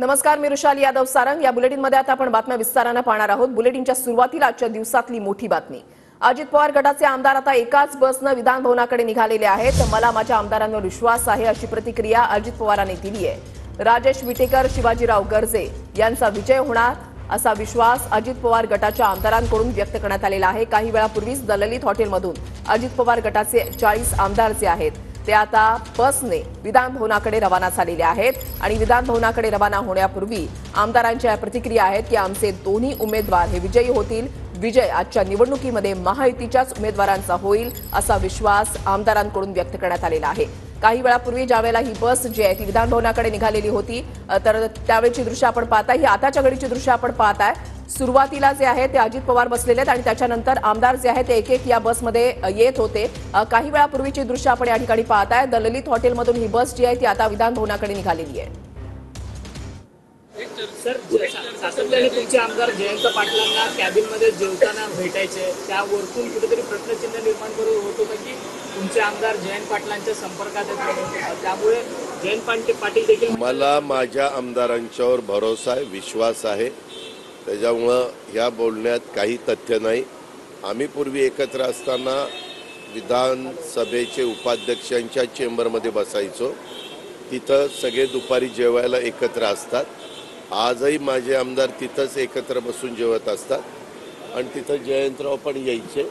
नमस्कार, मी रुशाली यादव सारंग। या बुलेटिनमध्ये आता आपण बातम्या विस्ताराने पाहणार आहोत। बुलेटिनच्या सुरुवातीला आजच्या दिवसातली मोठी बातमी। अजित पवार गटाचे आमदार आता एकाच बसने विधान भवनाकडे निघालेले आहेत। मला माझ्या आमदारांवर विश्वास आहे अशी प्रतिक्रिया अजित पवारांनी दिली आहे। राजेश विटेकर, शिवाजीराव गर्जे यांचा विजय होणार असा विश्वास अजित पवार गटाच्या आमदारांकडून व्यक्त करण्यात आलेला आहे। काही वेळापूर्वीच द ललित हॉटेलमधून अजित पवार गटाचे 40 आमदार जे आहेत ते आता बसने विधान भवनाकडे रवाना झालेले आहेत आणि विधान भवनाकडे रवाना होण्यापूर्वी आमदारांच्या प्रतिक्रिया आहेत की आमचे दोन्ही उमेदवार हे विजयी होतील। विजय आजच्या निवडणुकीमध्ये महायुतीच्याच उमेदवारांचा होईल असा विश्वास आमदारांकडून व्यक्त करण्यात आलेला आहे। काही वेळापूर्वी ज्यावेळेला ही बस जी आहे ती विधान भवनाकडे निघालेली होती तर त्यावेळची दृश्य आपण पाहताय। ही आताच्या घडीची दृश्य आपण पाहताय। सुरुवातीला जे आहे ते अजित पवार बसलेले आहेत आणि त्याच्यानंतर आमदार जे आहेत ते एक एक या बसमध्ये येत होते। काही वेळापूर्वीची दृश्य आपण या ठिकाणी पाहताय। द ललित हॉटेलमधून ही बस जी आहे ती आता विधान भवनाकडे निघालेली आहे। सर, सातत्याने तुमचे आमदार जयंत पाटलांना कॅबिनमध्ये जेवताना भेटायचे, त्यावरून कुठेतरी प्रश्नचिन्ह निर्माण करून होत होतं की तुमचे आमदार जयंत पाटलांच्या संपर्कात आहेत, त्यामुळे जयंत पाटील देखील। मला माझ्या आमदारांच्यावर भरोसा आहे, विश्वास आहे, त्याच्यामुळं ह्या बोलण्यात काही तथ्य नाही। आम्ही पूर्वी एकत्र असताना विधानसभेचे उपाध्यक्षांच्या चेंबरमध्ये बसायचो, तिथं सगळे दुपारी जेवायला एकत्र असतात। आजही माझे आमदार तिथंच एकत्र बसून जेवत असतात आणि तिथं जयंतराव पण यायचे।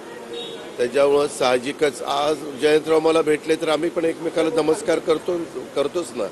त्याच्यामुळं साहजिकच आज जयंतराव मला भेटले तर आम्ही पण एकमेकाला नमस्कार करतोच ना।